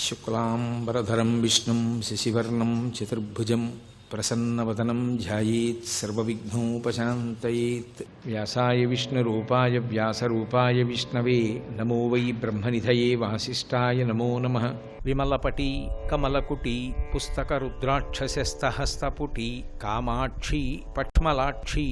శుక్లాంబరధరం విష్ణుం శశివర్ణం చతుర్భుజం ప్రసన్నవదనం ధ్యాయేత్ సర్వవిఘ్నోపశాంతయేత్. వ్యాసాయ విష్ణురూపాయ వ్యాసరూపాయ విష్ణవే నమో వై బ్రహ్మనిధయే వాసిష్ఠాయ నమో నమః. విమలపటి కమలకుటి పుస్తక రుద్రాక్షసస్తహస్తపుటి కామాక్షి పట్మలాక్షి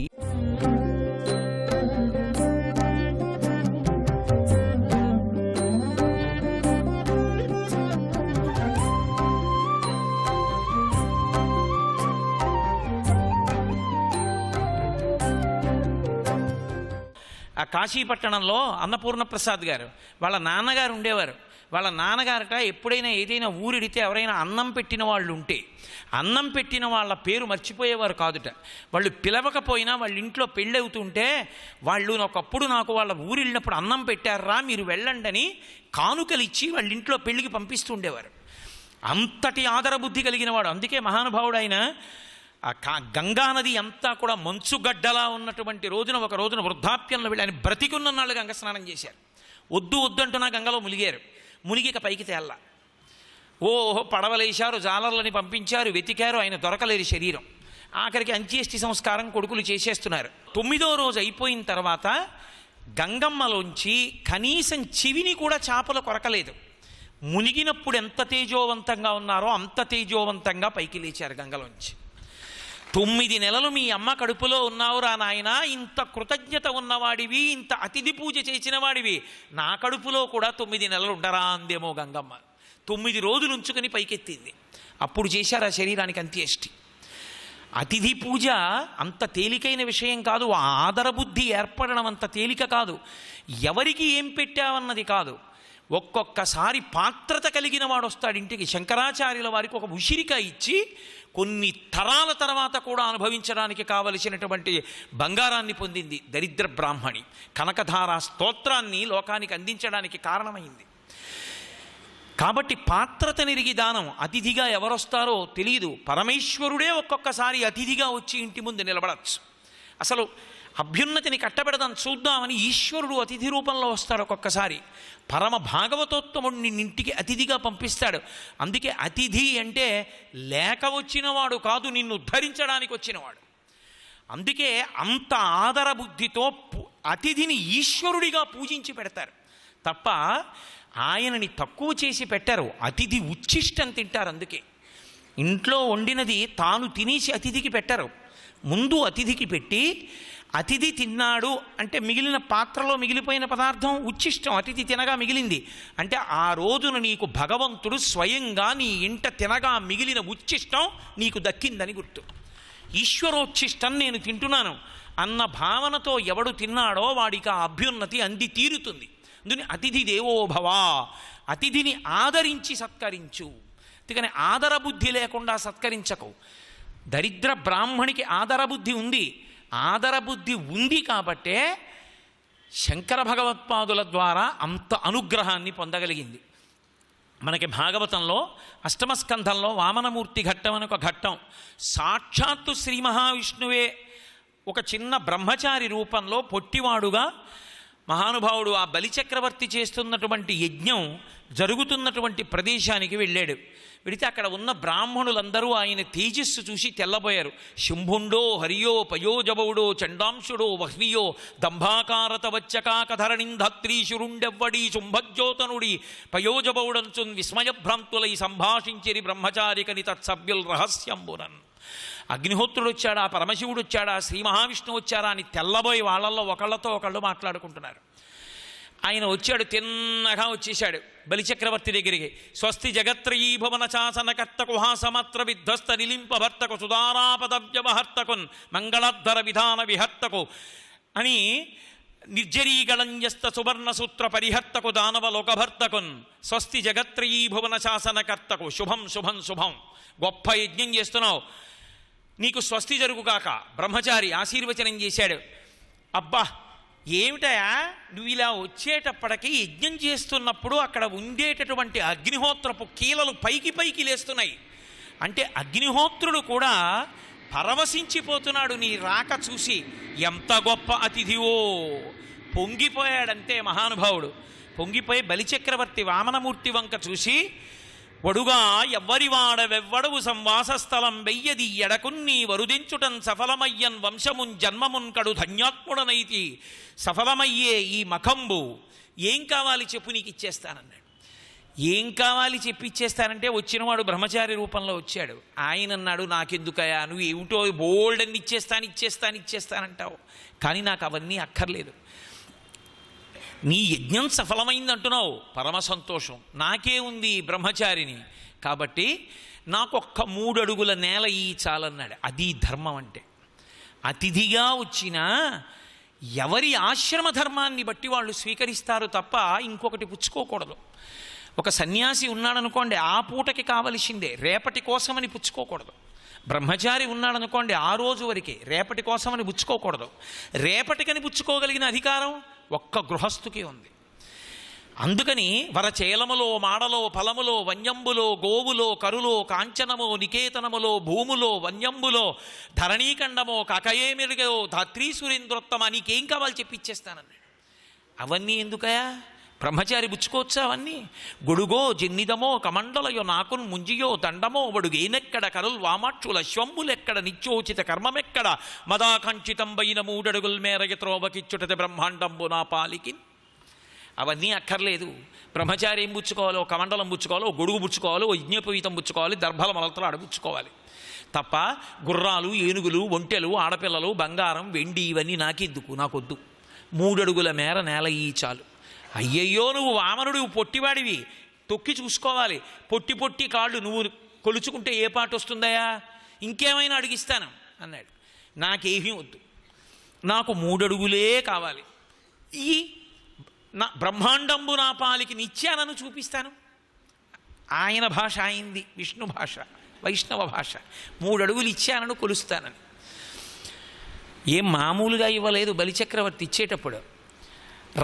ఆ కాశీపట్టణంలో అన్నపూర్ణప్రసాద్ గారు వాళ్ళ నాన్నగారు ఉండేవారు. వాళ్ళ నాన్నగారట ఎప్పుడైనా ఏదైనా ఊరిడితే ఎవరైనా అన్నం పెట్టిన వాళ్ళు ఉంటే అన్నం పెట్టిన వాళ్ళ పేరు మర్చిపోయేవారు కాదుట. వాళ్ళు పిలవకపోయినా వాళ్ళ ఇంట్లో పెళ్ళి అవుతుంటే వాళ్ళు ఒకప్పుడు నాకు వాళ్ళ ఊరు వెళ్ళినప్పుడు అన్నం పెట్టారా మీరు వెళ్ళండి అని కానుకలు ఇచ్చి వాళ్ళ ఇంట్లో పెళ్ళికి పంపిస్తూ ఉండేవారు. అంతటి ఆదరబుద్ధి కలిగిన వాడు. అందుకే మహానుభావుడు ఆయన గంగానది అంతా కూడా మంచుగడ్డలా ఉన్నటువంటి రోజున ఒక రోజున వృద్ధాప్యంలో వెళ్ళి ఆయన బ్రతికున్న నాళ్ళు గంగ స్నానం చేశారు. వద్దు వద్దంటున్నా గంగలో మునిగారు. మునిగిక పైకి తేల్లా. ఓహో పడవలేశారు, జాలర్లని పంపించారు, వెతికారు, ఆయన దొరకలేరు శరీరం. ఆఖరికి అంత్యేష్టి సంస్కారం కొడుకులు చేసేస్తున్నారు. 9వ రోజు అయిపోయిన తర్వాత గంగమ్మలోంచి కనీసం చెవిని కూడా చేపలు కొరకలేదు. మునిగినప్పుడు ఎంత తేజోవంతంగా ఉన్నారో అంత తేజోవంతంగా పైకి లేచారు గంగలోంచి. 9 నెలలు మీ అమ్మ కడుపులో ఉన్నావురా నాయన, ఇంత కృతజ్ఞత ఉన్నవాడివి, ఇంత అతిథి పూజ చేసిన వాడివి, నా కడుపులో కూడా 9 నెలలు ఉండరా అందేమో గంగమ్మ. 9 రోజులు ఉంచుకొని పైకెత్తింది. అప్పుడు చేశారు ఆ శరీరానికి అంత్యేష్టి. అతిథి పూజ అంత తేలికైన విషయం కాదు. ఆదరబుద్ధి ఏర్పడడం అంత తేలిక కాదు. ఎవరికి ఏం పెట్టావన్నది కాదు. ఒక్కొక్కసారి పాత్రత కలిగిన వాడు వస్తాడు ఇంటికి. శంకరాచార్యుల వారికి ఒక ఉసిరిక ఇచ్చి కొన్ని తరాల తర్వాత కూడా అనుభవించడానికి కావలసినటువంటి బంగారాన్ని పొందింది దరిద్ర బ్రాహ్మణి. కనకధార స్తోత్రాన్ని లోకానికి అందించడానికి కారణమైంది. కాబట్టి పాత్రత నిరిగి దానం. అతిథిగా ఎవరొస్తారో తెలియదు. పరమేశ్వరుడే ఒక్కొక్కసారి అతిథిగా వచ్చి ఇంటి ముందు నిలబడచ్చు. అసలు అభ్యున్నతిని కట్టబెడదాం చూద్దామని ఈశ్వరుడు అతిథి రూపంలో వస్తాడు ఒక్కొక్కసారి. పరమ భాగవతోత్తముడిని ఇంటికి అతిథిగా పంపిస్తాడు. అందుకే అతిథి అంటే లేక వచ్చినవాడు కాదు, నిన్ను ఉద్ధరించడానికి వచ్చినవాడు. అందుకే అంత ఆదర బుద్ధితో అతిథిని ఈశ్వరుడిగా పూజించి పెడతారు తప్ప ఆయనని తక్కువ చేసి పెట్టారు. అతిథి ఉచ్ఛిష్టం తింటారు. అందుకే ఇంట్లో వండినది తాను తినేసి అతిథికి పెట్టరు. ముందు అతిథికి పెట్టి అతిథి తిన్నాడు అంటే మిగిలిన పాత్రలో మిగిలిపోయిన పదార్థం ఉచ్ఛిష్టం. అతిథి తినగా మిగిలింది అంటే ఆ రోజున నీకు భగవంతుడు స్వయంగా నీ ఇంట తినగా మిగిలిన ఉచ్ఛిష్టం నీకు దక్కిందని గుర్తు. ఈశ్వరోచ్ఛిష్టం నేను తింటున్నాను అన్న భావనతో ఎవడు తిన్నాడో వాడికి ఆ అభ్యున్నతి అంది తీరుతుంది. అందుకని అతిథి దేవోభవ, అతిథిని ఆదరించి సత్కరించు. అందుకని ఆదరబుద్ధి లేకుండా సత్కరించకు. దరిద్ర బ్రాహ్మణికి ఆదరబుద్ధి ఉంది. ఆదరబుద్ధి ఉంది కాబట్టే శంకర భగవత్పాదుల ద్వారా అంత అనుగ్రహాన్ని పొందగలిగింది. మనకి భాగవతంలో అష్టమస్కంధంలో వామనమూర్తి ఘట్టం అని ఒక ఘట్టం. సాక్షాత్తు శ్రీ మహావిష్ణువే ఒక చిన్న బ్రహ్మచారి రూపంలో పొట్టివాడుగా మహానుభావుడు ఆ బలిచక్రవర్తి చేస్తున్నటువంటి యజ్ఞం జరుగుతున్నటువంటి ప్రదేశానికి వెళ్ళాడు. వెళితే అక్కడ ఉన్న బ్రాహ్మణులందరూ ఆయన తేజస్సు చూసి తెల్లబోయారు. శంభుండో హరియో పయోజబౌడో చండాంశుడో వహ్వియో దంభాకారత వచ్చకాకధరణింధత్రీశురుండెవ్వడి శుంభజ్యోతనుడి పయోజబౌడంచున్ విస్మయభ్రాంతులై సంభాషించిరి బ్రహ్మచారికని తత్సభ్యుల్ రహస్యంబునన్. అగ్నిహోత్రుడు వచ్చాడా, పరమశివుడు వచ్చాడా, శ్రీ మహావిష్ణువు వచ్చారా అని తెల్లబోయి వాళ్ళల్లో ఒకళ్ళతో ఒకళ్ళు మాట్లాడుకుంటున్నారు. ఆయన వచ్చాడు, తిన్నగా వచ్చేశాడు బలిచక్రవర్తి దగ్గరికి. స్వస్తి జగత్రయీ భువన శాసనకర్తకు హాసమాత్ర విధ్వస్త నిలింపభర్తకు సుధారాపదవ్యవహర్తకున్ మంగళాద్ధర విధాన విహర్తకు అని నిర్జరీగళంజస్త సువర్ణ సూత్ర పరిహర్తకు దానవ లోకభర్తకున్ స్వస్తి జగత్రయీ భువన శాసనకర్తకు శుభం శుభం శుభం. గొప్ప యజ్ఞం చేస్తున్నావు, నీకు స్వస్తి జరుగుగాక. బ్రహ్మచారి ఆశీర్వచనం చేశాడు. అబ్బా ఏమిటయా నువ్వు ఇలా వచ్చేటప్పటికి యజ్ఞం చేస్తున్నప్పుడు అక్కడ ఉండేటటువంటి అగ్నిహోత్రపు కీలలు పైకి పైకి లేస్తున్నాయి. అంటే అగ్నిహోత్రుడు కూడా పరవశించిపోతున్నాడు నీ రాక చూసి. ఎంత గొప్ప అతిథివో పొంగిపోయాడంతే మహానుభావుడు. పొంగిపోయి బలిచక్రవర్తి వామనమూర్తి వంక చూసి వడుగా ఎవ్వరివాడవెవ్వడవు సంవాసస్థలం వెయ్యది ఎడకున్ని వరుదించుటన్ సఫలమయ్యన్ వంశమున్ జన్మమున్ కడు ధన్యాత్ముడనైతి సఫలమయ్యే ఈ మఖంబు ఏం కావాలి చెప్పు నీకు ఇచ్చేస్తానన్నాడు. ఏం కావాలి చెప్పి ఇచ్చేస్తానంటే వచ్చినవాడు బ్రహ్మచారి రూపంలో వచ్చాడు. ఆయన అన్నాడు, నాకెందుకయా, నువ్వు ఏమిటో బోల్డ్ అని ఇచ్చేస్తానంటావు, కానీ నాకు అవన్నీ అక్కర్లేదు. నీ యజ్ఞం సఫలమైంది అంటున్నావు, పరమ సంతోషం, నాకే ఉంది బ్రహ్మచారిని, కాబట్టి నాకు ఒక్క 3 అడుగుల నేల ఈ చాలన్నాడు. అది ధర్మం అంటే. అతిథిగా వచ్చిన ఎవరి ఆశ్రమ ధర్మాన్ని బట్టి వాళ్ళు స్వీకరిస్తారు తప్ప ఇంకొకటి పుచ్చుకోకూడదు. ఒక సన్యాసి ఉన్నాడనుకోండి, ఆ పూటకి కావలసిందే, రేపటి కోసమని పుచ్చుకోకూడదు. బ్రహ్మచారి ఉన్నాడనుకోండి, ఆ రోజు వరకే, రేపటి కోసమని పుచ్చుకోకూడదు. రేపటికని పుచ్చుకోగలిగిన అధికారం ఒక్క గృహస్థుకి ఉంది. అందుకని వరచేలములో మాడలో ఫలములో వన్యంబులో గోవులో కరులో కాంచనమో నికేతనములో భూములో వన్యంబులో ధరణీఖండమో కకయే మెరుగో ధాత్రీ సురేంద్రోత్తమ నీకేం కావాలి చెప్పిచ్చేస్తానన్నాడు. అవన్నీ ఎందుకయా? బ్రహ్మచారి బుచ్చుకోవచ్చా అవన్నీ? గొడుగో జిన్నిదమో కమండలయో నాకున్ ముంజియో దండమో వడుగేనెక్కడ కరుల్ వామాక్షుల శ్వంబులెక్కడ నిత్యోచిత కర్మమెక్కడ మదాకంచితంబైన 3 అడుగుల మేరకి త్రోవకిచ్చుటత బ్రహ్మాండంబు నా పాలికి. అవన్నీ అక్కర్లేదు. బ్రహ్మచారి ఏం పుచ్చుకోవాలో, కమండలం పుచ్చుకోవాలో, గొడుగు పుచ్చుకోవాలో, యజ్ఞోపవీతం పుచ్చుకోవాలి, దర్భల మలతలు అడపుచ్చుకోవాలి తప్ప గుర్రాలు ఏనుగులు ఒంటెలు ఆడపిల్లలు బంగారం వెండి ఇవన్నీ నాకెందుకు, నాకొద్దు. 3 అడుగుల మేర నేల ఈ చాలు. అయ్యయ్యో నువ్వు వామనుడు పొట్టివాడివి, తొక్కి చూసుకోవాలి, పొట్టి పొట్టి కాళ్ళు నువ్వు కొలుచుకుంటే ఏ పాట వస్తుందయా, ఇంకేమైనా అడిగిస్తాను అన్నాడు. నాకేమీ వద్దు, నాకు 3 అడుగులే కావాలి. ఈ నా బ్రహ్మాండంబు నా పాలికి నిత్యానను చూపిస్తాను. ఆయన భాష అయింది, విష్ణు భాష, వైష్ణవ భాష. 3 అడుగులు ఇచ్చానను కొలుస్తానని. ఏం మామూలుగా ఇవ్వలేదు బలిచక్రవర్తి ఇచ్చేటప్పుడు.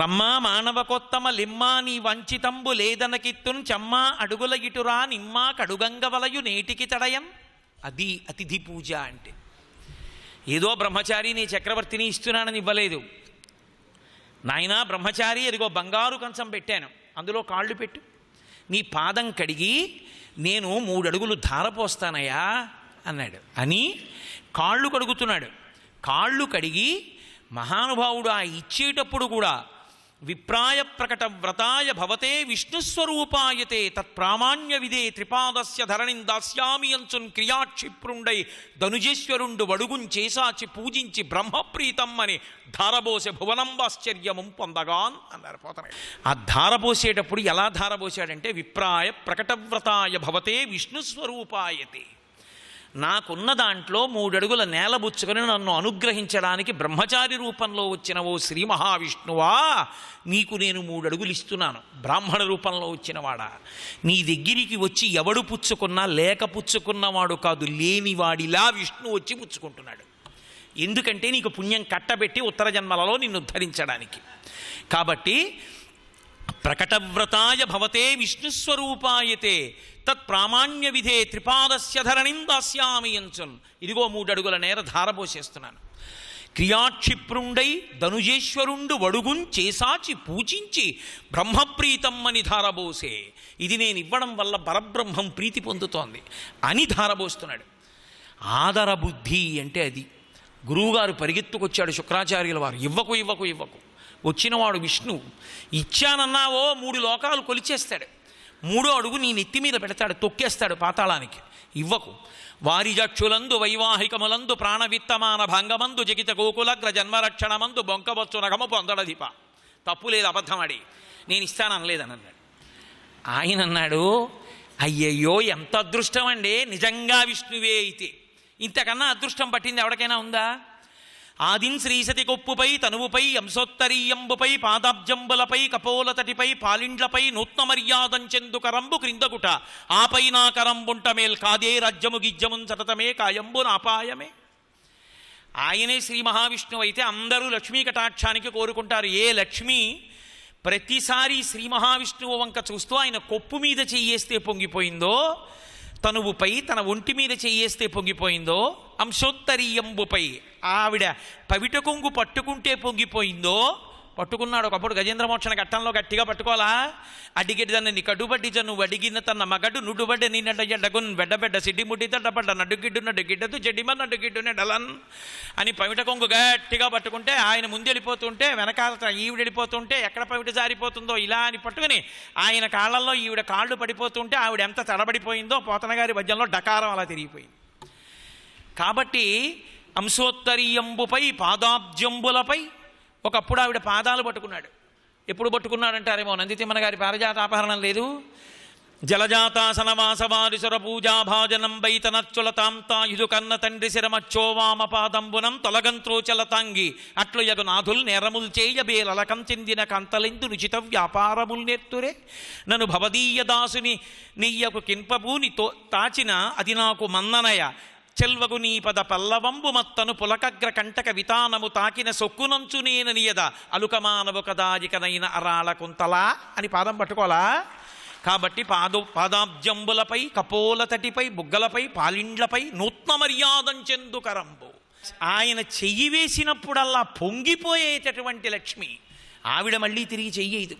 రమ్మా మానవకొత్తమ లిమ్మా నీ వంచితంబు లేదనకిత్తున్ చెమ్మా అడుగుల ఇటురా నిమ్మా కడుగంగవలయు నేటికి తడయం. అది అతిథి పూజ అంటే. ఏదో బ్రహ్మచారి నీ చక్రవర్తిని ఇస్తున్నానని ఇవ్వలేదు. నాయనా బ్రహ్మచారి, అదిగో బంగారు కంచం పెట్టాను, అందులో కాళ్ళు పెట్టు, నీ పాదం కడిగి నేను 3 అడుగులు ధారపోస్తానయ్యా అన్నాడు. అని కాళ్ళు కడుగుతున్నాడు. కాళ్ళు కడిగి మహానుభావుడు ఆ ఇచ్చేటప్పుడు కూడా విప్రాయ ప్రకట వ్రతాయ భవతే విష్ణుస్వరూపాయతే తత్ప్రామాణ్య విదే త్రిపాదస్య ధరణిం దాస్యామి అంచున్ క్రియాక్షిప్రుండై ధనుజేశ్వరుండు వడుగుం చేసాచి పూజించి బ్రహ్మప్రీతం అని ధారబోసే భువనంబాశ్చర్యము పొందగాన్ అన్నారు పోతన. ఆ ధారబోసేటప్పుడు ఎలా ధారబోసాడంటే విప్రాయ ప్రకటవ్రతాయ భవతే విష్ణుస్వరూపాయతే. నాకున్న దాంట్లో 3 అడుగుల నేల బుచ్చుకొని నన్ను అనుగ్రహించడానికి బ్రహ్మచారి రూపంలో వచ్చిన ఓ శ్రీ మహావిష్ణువా, నీకు నేను 3 అడుగులు ఇస్తున్నాను. బ్రాహ్మణ రూపంలో వచ్చినవాడా, నీ దగ్గరికి వచ్చి ఎవడు పుచ్చుకున్నా లేక పుచ్చుకున్నవాడు కాదు, లేనివాడిలా విష్ణు వచ్చి పుచ్చుకుంటున్నాడు. ఎందుకంటే నీకు పుణ్యం కట్టబెట్టి ఉత్తర జన్మలలో నిన్ను ఉద్ధరించడానికి. కాబట్టి ప్రకటవ్రతాయ భవతే విష్ణుస్వరూపాయతే తత్ప్రామాణ్య విధే త్రిపాదస్య ధరణిం దాస్యామి అంచున్. ఇదిగో 3 అడుగుల నేర ధారపోసేస్తున్నాను. క్రియాక్షిప్రుండై ధనుజేశ్వరుండు వడుగుం చేసాచి పూజించి బ్రహ్మప్రీతం అని ధారబోసే. ఇది నేను ఇవ్వడం వల్ల పరబ్రహ్మం ప్రీతి పొందుతోంది అని ధారబోస్తున్నాడు. ఆదర బుద్ధి అంటే అది. గురువుగారు పరిగెత్తుకొచ్చాడు శుక్రాచార్యుల వారు, ఇవ్వకు ఇవ్వకు ఇవ్వకు. వచ్చినవాడు విష్ణు, ఇచ్చానన్నావో 3 లోకాలు కొలిచేస్తాడు. 3వ అడుగు నీ నెత్తి మీద పెడతాడు, తొక్కేస్తాడు పాతాళానికి. ఇవ్వకు. వారి జక్షులందు వైవాహికములందు ప్రాణవిత్తమాన భంగమందు జగిత గోకులగ్ర జన్మరక్షణమందు బొంకవచ్చు నగము పొందడధిప. తప్పు లేదు, అబద్ధమాడి నేను ఇస్తాననలేదని అన్నాడు. ఆయన అన్నాడు, అయ్యయ్యో ఎంత అదృష్టం అండి, నిజంగా విష్ణువే అయితే. ఇంతకన్నా అదృష్టం పట్టింది ఎవరికైనా ఉందా? ఆదిన్ శ్రీసతి కొప్పుపై తనువుపై అంశోత్తరీయంబుపై పాదాబ్జంబులపై కపోలతటిపై పాలిండ్లపై నూత్న మర్యాదంచెందుకరంబు క్రిందగుట ఆపై నా కరంబుంటమేల్ కాదే రాజ్యము గిజ్జమున్ సతతమే కాయంబు నాపాయమే. ఆయనే శ్రీ మహావిష్ణువు అయితే అందరూ లక్ష్మీ కటాక్షానికి కోరుకుంటారు. ఏ లక్ష్మి ప్రతిసారి శ్రీ మహావిష్ణువు వంక చూస్తూ ఆయన కొప్పు మీద చెయ్యేస్తే పొంగిపోయిందో, తనువుపై తన ఒంటి మీద చెయ్యేస్తే పొంగిపోయిందో, అంశోత్తరీయంబుపై ఆవిడ పవిట కొంగు పట్టుకుంటే పొంగిపోయిందో, పట్టుకున్నాడు. ఒకప్పుడు గజేంద్రమోక్షణ ఘట్టంలో గట్టిగా పట్టుకోవాలా. అడిగిడ్డని నీ కడుబడ్డి నువ్వు అడిగిన తన మగడు నుడ్డుబడ్డ నీనడ్డ ఎడ్డగున్ బెడ్డబెడ్డ సిడ్డి ముడ్డి తడ్డపడ్డ నడ్డుగిడ్డు నడ్డుగిడ్డదు చెడ్డిమ నడ్డుగిడ్డు నెడలన్ అని పవిట కొంగు గట్టిగా పట్టుకుంటే ఆయన ముందెళ్ళిపోతుంటే వెనకాల ఈవిడ వెళ్ళిపోతుంటే ఎక్కడ పవిట జారిపోతుందో ఇలా అని పట్టుకుని ఆయన కాళ్ళల్లో ఈవిడ కాళ్ళు పడిపోతుంటే ఆవిడ ఎంత తడబడిపోయిందో పోతన గారి భజనలో డకారం అలా తిరిగిపోయింది. కాబట్టి అంశోత్తరీయంబుపై పాదాబ్జంబులపై ఒకప్పుడు ఆవిడ పాదాలు పట్టుకున్నాడు. ఎప్పుడు పట్టుకున్నాడంటారేమో, నందితిమ్మన గారి పారిజాతాపహరణం లేదు. జలజాతాసనవాసవారిసుర పూజాభాజనం బైతనచ్చులతాంతాయుధు కన్న తండ్రి శిరమచ్చోవామ పాదంబునం తొలగంత్రోచలతాంగి అట్లు యగు నాథుల్ నేరముల్ చేయబేలలకం చెందిన కంతలెందు రుచిత వ్యాపారముల్ నేర్తురే నన్ను భవదీయ దాసుని నెయ్యకు కింపబూని తాచిన అది నాకు మన్ననయ చెల్వగు నీ పద పల్లవంబు మత్తను పులకగ్ర కంటక వితానము తాకిన సొక్కునంచు నేను నియద అలుకమానవు కదాజికనైన అరాళ కుంతలా అని పాదం పట్టుకోలా. కాబట్టి పాదాబ్జంబులపై కపోల తటిపై బుగ్గలపై పాలిండ్లపై నూత్న మర్యాదం చెందుకరంబు ఆయన చెయ్యి వేసినప్పుడల్లా పొంగిపోయేటటువంటి లక్ష్మి ఆవిడ మళ్ళీ తిరిగి చెయ్యదు.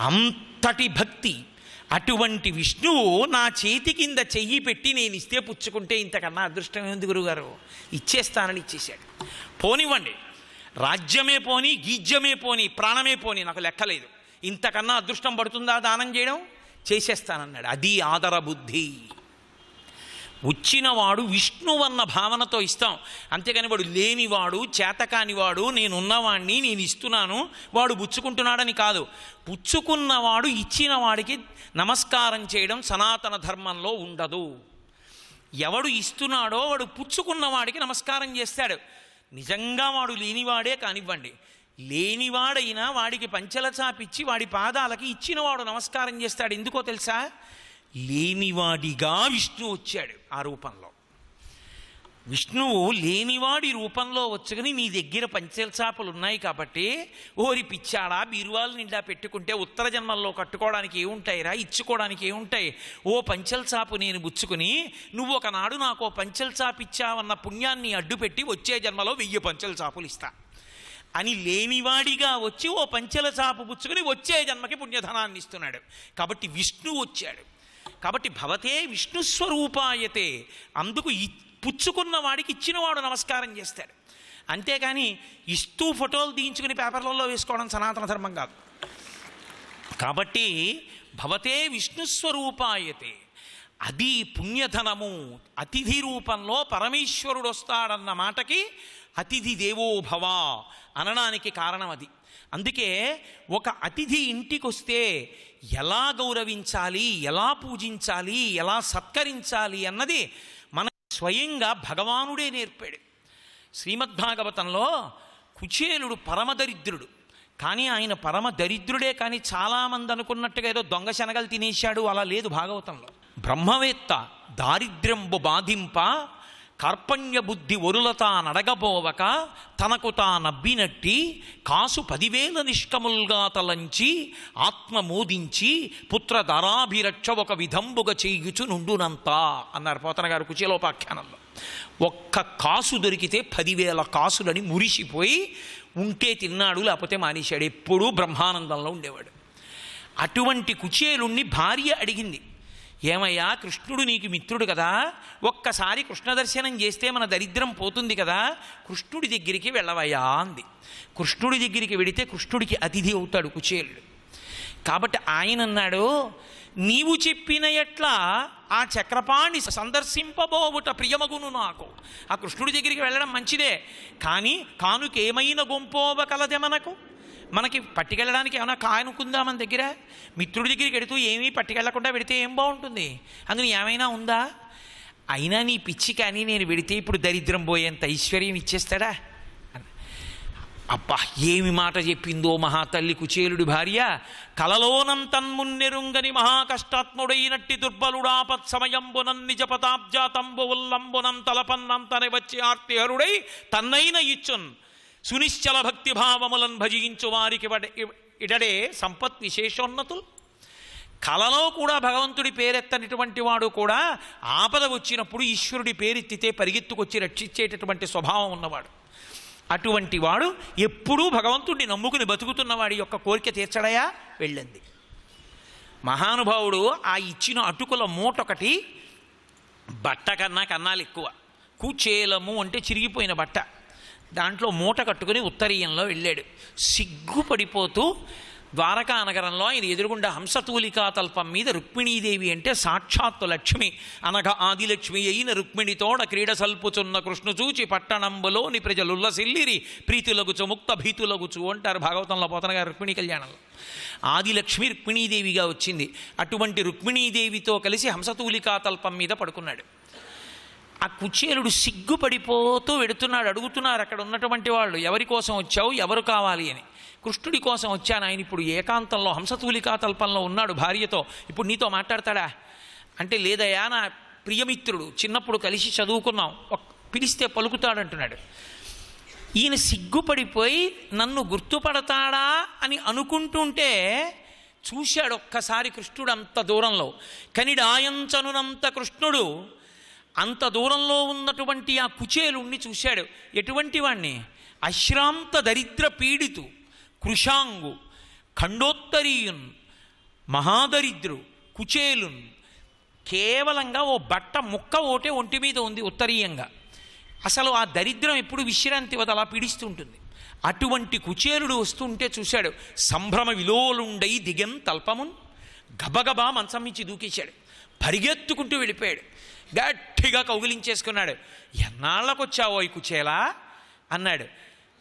అంతటి భక్తి. అటువంటి విష్ణువు నా చేతి కింద చెయ్యి పెట్టి నేను ఇస్తే పుచ్చుకుంటే ఇంతకన్నా అదృష్టం ఉంది గురుగారు. ఇచ్చేస్తానని ఇచ్చేశాడు. పోనివ్వండి, రాజ్యమే పోని, గీజ్యమే పోని, ప్రాణమే పోని, నాకు లెక్కలేదు. ఇంతకన్నా అదృష్టం పడుతుందా దానం చేయడం? చేసేస్తానన్నాడు. అది ఆదర బుద్ధి. వచ్చినవాడు విష్ణువన్న భావనతో ఇస్తాం. అంతేగాని వాడు లేనివాడు, చేతకానివాడు, నేనున్నవాడిని, నేను ఇస్తున్నాను, వాడు పుచ్చుకుంటున్నాడని కాదు. పుచ్చుకున్నవాడు ఇచ్చిన వాడికి నమస్కారం చేయడం సనాతన ధర్మంలో ఉండదు. ఎవడు ఇస్తున్నాడో వాడు పుచ్చుకున్నవాడికి నమస్కారం చేస్తాడు. నిజంగా వాడు లేనివాడే కానివ్వండి, లేనివాడైనా వాడికి పంచెల చాపిచ్చి వాడి పాదాలకి ఇచ్చినవాడు నమస్కారం చేస్తాడు. ఎందుకో తెలుసా? లేనివాడిగా విష్ణు వచ్చాడు. ఆ రూపంలో విష్ణువు లేనివాడి రూపంలో వచ్చుకుని నీ దగ్గర పంచల్చాపలు ఉన్నాయి కాబట్టి, ఓరి పిచ్చాడా బీరువాలు నిండా పెట్టుకుంటే ఉత్తర జన్మల్లో కట్టుకోవడానికి ఏముంటాయిరా, ఇచ్చుకోవడానికి ఏముంటాయి, ఓ పంచల్చాపు నేను బుచ్చుకుని నువ్వు ఒకనాడు నాకు ఓ పంచల్చాపు ఇచ్చావన్న పుణ్యాన్ని అడ్డుపెట్టి వచ్చే జన్మలో 1000 పంచల్చాపులు ఇస్తా అని లేనివాడిగా వచ్చి ఓ పంచెల చాపు పుచ్చుకుని వచ్చే జన్మకి పుణ్యధనాన్ని ఇస్తున్నాడు. కాబట్టి విష్ణు వచ్చాడు. కాబట్టి భవతే విష్ణుస్వరూపాయతే. అందుకు పుచ్చుకున్న వాడికి ఇచ్చినవాడు నమస్కారం చేస్తాడు. అంతేకాని ఇస్తూ ఫోటోలు తీయించుకుని పేపర్లలో వేసుకోవడం సనాతన ధర్మం కాదు. కాబట్టి భవతే విష్ణుస్వరూపాయతే, అది పుణ్యధనము. అతిథి రూపంలో పరమేశ్వరుడు వస్తాడన్న మాటకి అతిథి దేవో భవ అనడానికి కారణం అది. అందుకే ఒక అతిథి ఇంటికి వస్తే ఎలా గౌరవించాలి, ఎలా పూజించాలి, ఎలా సత్కరించాలి అన్నది మన స్వయంగా భగవానుడే నేర్పాడు. శ్రీమద్భాగవతంలో కుచేలుడు పరమదరిద్రుడు. కానీ ఆయన పరమ దరిద్రుడే, కానీ చాలామంది అనుకున్నట్టుగా ఏదో దొంగ శనగలు తినేశాడు అలా లేదు. భాగవతంలో బ్రహ్మవేత్త దారిద్ర్యంబు బాధింప కార్పణ్య బుద్ధి ఒరులతా నడగబోవక తనకు తానబ్బినట్టి కాసు 10,000 నిష్కముల్గా తలంచి ఆత్మ మోదించి పుత్ర ధరాభిరక్ష ఒక విధంబుగా చేయుచు నుండునంతా అన్నారు పోతన గారు కుచేలోపాఖ్యానంలో. ఒక్క కాసు దొరికితే 10,000 కాసులని మురిసిపోయి ఉంటే తిన్నాడు, లేకపోతే మానేశాడు. ఎప్పుడూ బ్రహ్మానందంలో ఉండేవాడు. అటువంటి కుచేలుణ్ణి భార్య అడిగింది, ఏమయ్యా కృష్ణుడు నీకు మిత్రుడు కదా, ఒక్కసారి కృష్ణ దర్శనం చేస్తే మన దరిద్రం పోతుంది కదా, కృష్ణుడి దగ్గరికి వెళ్ళవయ్యా అంది. కృష్ణుడి దగ్గరికి వెడితే కృష్ణుడికి అతిథి అవుతాడు కుచేలుడు. కాబట్టి ఆయన అన్నాడు, నీవు చెప్పిన ఎట్లా ఆ చక్రపాణి సందర్శింపబోవుట ప్రియమగును నాకు. ఆ కృష్ణుడి దగ్గరికి వెళ్ళడం మంచిదే, కానీ కానుకేమైనా గొంపోవ కలదే మనకి పట్టుకెళ్ళడానికి ఏమైనా కానుకుందా మన దగ్గర? మిత్రుడి దగ్గరికి వెడుతూ ఏమీ పట్టుకెళ్లకుండా వెడితే ఏం బాగుంటుంది? అందులో ఏమైనా ఉందా? అయినా నీ పిచ్చి, కానీ నేను వెడితే ఇప్పుడు దరిద్రం పోయేంత ఐశ్వర్యం ఇచ్చేస్తాడా? అబ్బా ఏమి మాట చెప్పిందో మహాతల్లి కుచేలుడి భార్య. కలలోనంతన్మున్నెరుంగని మహాకష్టాత్ముడైనట్టి దుర్బలుడాపత్ సమయంబునం నిజపతాబ్జాతంబు ఉల్లంబునం తలపన్నంతని వచ్చి ఆర్తిహరుడై తన్నైన ఇచ్చున్ సునిశ్చల భక్తిభావములను భజించు వారికి ఇడడే సంపత్ విశేషోన్నతులు. కలలో కూడా భగవంతుడి పేరెత్తనటువంటి వాడు కూడా ఆపద వచ్చినప్పుడు ఈశ్వరుడి పేరెత్తితే పరిగెత్తుకొచ్చి రక్షించేటటువంటి స్వభావం ఉన్నవాడు. అటువంటి వాడు ఎప్పుడూ భగవంతుడిని నమ్ముకుని బతుకుతున్న వాడి యొక్క కోరిక తీర్చడయా వెళ్ళింది. మహానుభావుడు ఆ ఇచ్చిన అటుకుల మూటొకటి బట్ట కన్నా కన్నాలు ఎక్కువ, కుచేలము అంటే చిరిగిపోయిన బట్ట, దాంట్లో మూట కట్టుకుని ఉత్తరీయంలో వెళ్ళాడు. సిగ్గుపడిపోతూ ద్వారకా నగరంలో ఆయన ఎదురుగుండా హంసతూలికా తల్పం మీద రుక్మిణీదేవి అంటే సాక్షాత్తు లక్ష్మి అనగా ఆదిలక్ష్మి అయిన రుక్మిణితోడ క్రీడ సల్పుచున్న కృష్ణు చూచి పట్టణంబులోని ప్రజలుల్లసిల్లిరి ప్రీతులగుచు ముక్త భీతులగుచు అంటారు భాగవతంలో పోతన గారు రుక్మిణీ కళ్యాణంలో. ఆదిలక్ష్మి రుక్మిణీదేవిగా వచ్చింది. అటువంటి రుక్మిణీదేవితో కలిసి హంసతూలికా తల్పం మీద పడుకున్నాడు. ఆ కుచేలుడు సిగ్గుపడిపోతూ వెడుతున్నాడు. అడుగుతున్నారు అక్కడ ఉన్నటువంటి వాళ్ళు, ఎవరి కోసం వచ్చావు, ఎవరు కావాలి అని. కృష్ణుడి కోసం వచ్చాను, ఆయన ఇప్పుడు ఏకాంతంలో హంసతూలికా తల్పంలో ఉన్నాడు భార్యతో, ఇప్పుడు నీతో మాట్లాడతాడా అంటే, లేదయా నా ప్రియమిత్రుడు, చిన్నప్పుడు కలిసి చదువుకున్నాం, పిలిస్తే పలుకుతాడంటున్నాడు. ఈయన సిగ్గుపడిపోయి నన్ను గుర్తుపడతాడా అని అనుకుంటుంటే చూశాడు ఒక్కసారి కృష్ణుడు అంత దూరంలో. కనిడాయంచనునంత కృష్ణుడు అంత దూరంలో ఉన్నటువంటి ఆ కుచేలుణ్ణి చూశాడు. ఎటువంటి వాణ్ణి? అశ్రాంత దరిద్ర పీడితు కృషాంగు ఖండోత్తరీయున్ మహాదరిద్రు కుచేలున్. కేవలంగా ఓ బట్ట ముక్క ఓటే ఒంటి మీద ఉంది ఉత్తరీయంగా. అసలు ఆ దరిద్రం ఎప్పుడు విశ్రాంతి వద అలా పీడిస్తుంటుంది. అటువంటి కుచేలుడు వస్తుంటే చూశాడు. సంభ్రమ విలోలుండై దిగం తల్పమున్, గబగబా మంచం మించి దూకేశాడు, పరిగెత్తుకుంటూ వెళ్ళిపోయాడు. గట్టిగా కౌగిలించేసుకున్నాడు. ఎన్నాళ్ళకు వచ్చావో ఈ కుచేలా అన్నాడు.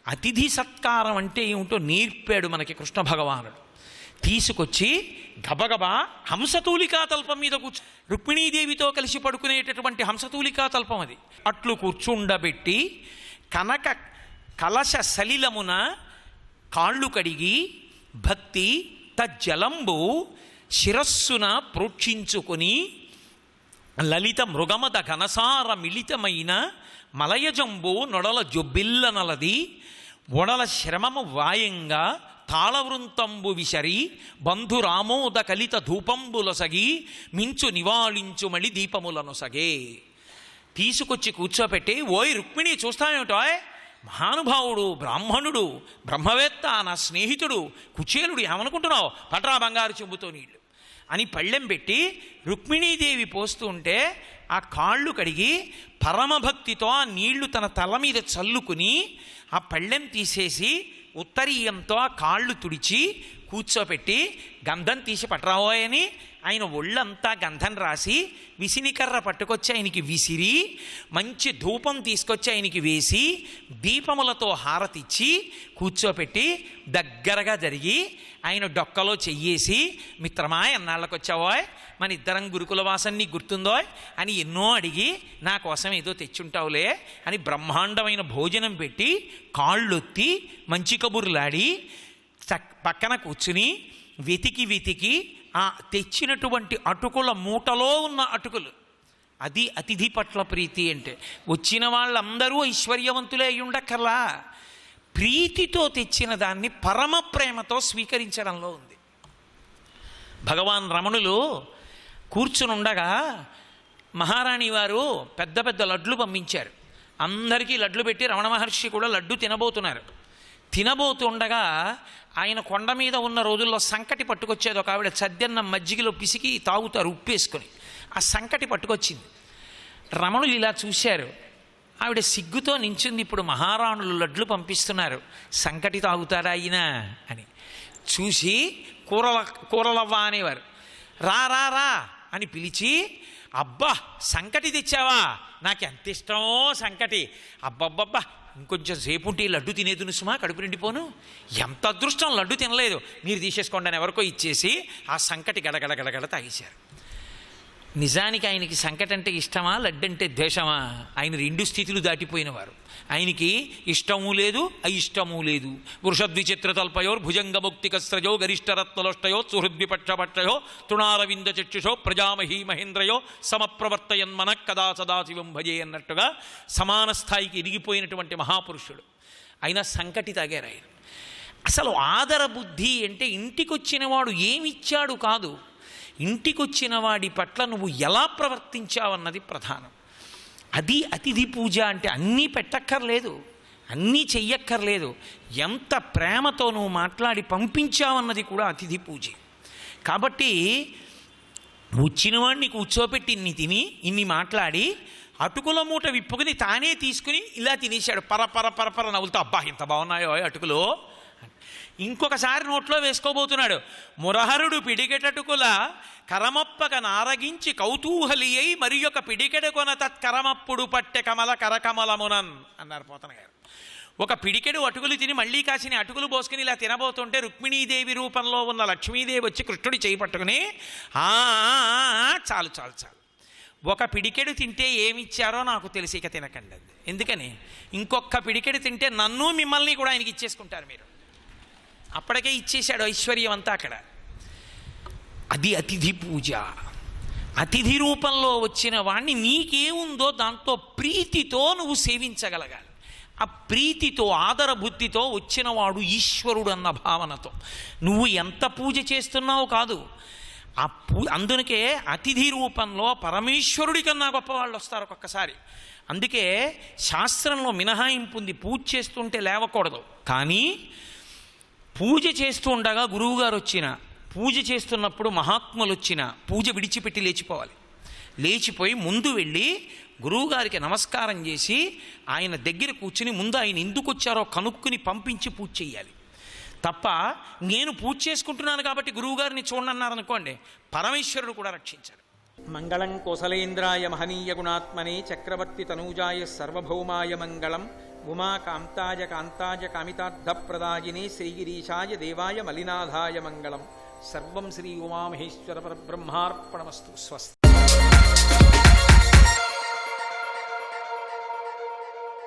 అతిథి సత్కారం అంటే ఏమిటో నేర్పాడు మనకి కృష్ణ భగవానుడు. తీసుకొచ్చి గబగబా హంసతూలికా తల్పం మీద కూర్చు, రుక్మిణీదేవితో కలిసి పడుకునేటటువంటి హంసతూలికా తల్పం అది. అట్లు కూర్చుండబెట్టి కనక కలశ సలిలమున కాళ్ళు కడిగి భక్తి తజ్జలంబు శిరస్సున ప్రోక్షించుకొని లలిత మృగమద ఘనసార మిళితమైన మలయజంబు నొడల జొబ్బిల్ల నలది ఒడల శ్రమము వాయంగా తాళవృంతంబు విసరి బంధురామోద కలిత ధూపంబులొసగి మించు నివాళించు మళ్ళీ దీపములనొసగే. తీసుకొచ్చి కూర్చోపెట్టి, ఓయ్ రుక్మిణి చూస్తామేమిటో, మహానుభావుడు బ్రాహ్మణుడు బ్రహ్మవేత్త నా స్నేహితుడు కుచేలుడు, ఏమనుకుంటున్నావు, పట్రా బంగారు చెంబుతో నీళ్ళు అని పళ్ళెం పెట్టి రుక్మిణీదేవి పోస్తూ ఉంటే ఆ కాళ్ళు కడిగి పరమభక్తితో ఆ నీళ్లు తన తల మీద చల్లుకుని ఆ పళ్ళెం తీసేసి ఉత్తరీయంతో ఆ కాళ్ళు తుడిచి కూర్చోపెట్టి గంధం తీసి పట్రావోయని ఆయన ఒళ్ళంతా గంధం రాసి విసినికర్ర పట్టుకొచ్చి ఆయనకి విసిరి మంచి ధూపం తీసుకొచ్చి ఆయనకి వేసి దీపములతో హారతిచ్చి కూర్చోపెట్టి దగ్గరగా జరిగి ఆయన డొక్కలో చెయ్యేసి, మిత్రమా ఎన్నాళ్ళకు వచ్చావోయ్, మన ఇద్దరం గురుకుల వాసన్ని గుర్తుందో అని ఎన్నో అడిగి నా కోసం ఏదో తెచ్చుంటావులే అని బ్రహ్మాండమైన భోజనం పెట్టి కాళ్ళొత్తి మంచి కబుర్లాడి పక్కన కూర్చుని వెతికి వెతికి ఆ తెచ్చినటువంటి అటుకుల మూటలో ఉన్న అటుకులు, అది అతిథి పట్ల ప్రీతి అంటే. వచ్చిన వాళ్ళందరూ ఐశ్వర్యవంతులే అయి ఉండక్కర్లా, ప్రీతితో తెచ్చిన దాన్ని పరమ ప్రేమతో స్వీకరించడంలో ఉంది. భగవాన్ రమణులు కూర్చుని ఉండగా మహారాణి వారు పెద్ద పెద్ద లడ్లు పంపించారు. అందరికీ లడ్లు పెట్టి రమణ మహర్షి కూడా లడ్డు తినబోతున్నారు. తినబోతుండగా ఆయన కొండ మీద ఉన్న రోజుల్లో సంకటి పట్టుకొచ్చేది ఒక ఆవిడ, సద్దెన్నం మజ్జిగలో పిసికి తాగుతారు ఉప్పేసుకొని. ఆ సంకటి పట్టుకొచ్చింది. రమణులు ఇలా చూశారు. ఆవిడ సిగ్గుతో నించుంది. ఇప్పుడు మహారాణులు లడ్లు పంపిస్తున్నారు, సంకటి తాగుతారా అయిన అని చూసి కూరలవ్వా అనేవారు. రా రా రా అని పిలిచి, అబ్బా సంకటి తెచ్చావా, నాకు ఎంత ఇష్టమో సంకటి, అబ్బబ్బబ్బా ఇంకొంచెం సేపు ఉంటే లడ్డు తినేది సుమా, కడుపు నిండిపోను, ఎంత అదృష్టం లడ్డు తినలేదు, మీరు తీసేసుకోండి అని ఎవరికో ఇచ్చేసి ఆ సంకటి గడగడ గడగడ తాగేశారు. నిజానికి ఆయనకి సంకటి అంటే ఇష్టమా, లడ్డు అంటే ద్వేషమా? ఆయన రెండు స్థితులు దాటిపోయినవారు. ఆయనకి ఇష్టమూ లేదు అయిష్టమూ లేదు. వృషద్విచిత్రతల్పయో భుజంగముక్తికస్రజో గరిష్టరత్నలోష్టయో సుహృద్విపక్షపక్షయో తృణారవింద చక్షుషో ప్రజామహీ మహేంద్రయో సమప్రవర్తయన్మన కదా సదాశివం భజే అన్నట్టుగా సమాన స్థాయికి ఎదిగిపోయినటువంటి మహాపురుషుడు. అయినా సంకటి తాగారు ఆయన. అసలు ఆదర బుద్ధి అంటే ఇంటికొచ్చిన వాడు ఏమిచ్చాడు కాదు, ఇంటికొచ్చిన వాడి పట్ల నువ్వు ఎలా ప్రవర్తించావన్నది ప్రధానం. అది అతిథి పూజ అంటే. అన్నీ పెట్టక్కర్లేదు, అన్నీ చెయ్యక్కర్లేదు, ఎంత ప్రేమతో నువ్వు మాట్లాడి పంపించావన్నది కూడా అతిథి పూజ. కాబట్టి వచ్చిన వాడిని కూర్చోపెట్టి ఇన్ని తిని ఇన్ని మాట్లాడి అటుకుల మూట విప్పుకుని తానే తీసుకుని ఇలా తినేశాడు. పరపర నవ్వులతో, అబ్బా ఇంత బాగున్నాయో అటుకులు. ఇంకొకసారి నోట్లో వేసుకోబోతున్నాడు. మురహరుడు పిడికెటటుకుల కరమప్పక నారగించి కౌతూహలి అయి మరి ఒక పిడికెడు కొన తత్కరమప్పుడు పట్టె కమల కరకమలమునన్ అన్నారు పోతన గారు. ఒక పిడికెడు అటుకులు తిని మళ్ళీ కాసిన అటుకులు పోసుకుని ఇలా తినబోతుంటే రుక్మిణీదేవి రూపంలో ఉన్న లక్ష్మీదేవి వచ్చి కృష్ణుడి చేయి పట్టుకుని చాలు చాలు చాలు, ఒక పిడికెడు తింటే ఏమిచ్చారో నాకు తెలిసి ఇక తినకండి. అది ఎందుకని, ఇంకొక పిడికెడు తింటే నన్ను మిమ్మల్ని కూడా ఆయనకి ఇచ్చేసుకుంటారు మీరు. అప్పటికే ఇచ్చేశాడు ఐశ్వర్యం అంతా అక్కడ. అది అతిథి పూజ. అతిథి రూపంలో వచ్చిన వాణ్ణి నీకేముందో దాంతో ప్రీతితో నువ్వు సేవించగలగాలి. ఆ ప్రీతితో ఆదర బుద్ధితో వచ్చినవాడు ఈశ్వరుడు అన్న భావనతో నువ్వు ఎంత పూజ చేస్తున్నావు కాదు. ఆ అందుకే అతిథి రూపంలో పరమేశ్వరుడి కన్నా గొప్పవాళ్ళు వస్తారు ఒక్కొక్కసారి. అందుకే శాస్త్రంలో మినహాయింపు ఉంది, పూజ చేస్తుంటే లేవకూడదు. కానీ పూజ చేస్తూ ఉండగా గురువుగారు వచ్చిన, పూజ చేస్తున్నప్పుడు మహాత్ములు వచ్చిన పూజ విడిచిపెట్టి లేచిపోవాలి. లేచిపోయి ముందు వెళ్ళి గురువుగారికి నమస్కారం చేసి ఆయన దగ్గర కూర్చుని ముందు ఆయన ఎందుకు వచ్చారో కనుక్కుని పంపించి పూజ చేయాలి తప్ప, నేను పూజ చేసుకుంటున్నాను కాబట్టి గురువుగారిని చూడనన్నారనుకోండి, పరమేశ్వరుడు కూడా రక్షించారు. మంగళం కోసలేంద్రాయ మహనీయ గుణాత్మనే చక్రవర్తి తనూజాయ సర్వభౌమాయ మంగళం ఉమా కాంతాయ కాంతాయ కామితార్థప్రదాయినే శ్రీగిరీశాయ దేవాయ మలినాథాయ మంగళం. సర్వం శ్రీ ఉమామహేశ్వర పరబ్రహ్మార్పణమస్తు. స్వస్తి.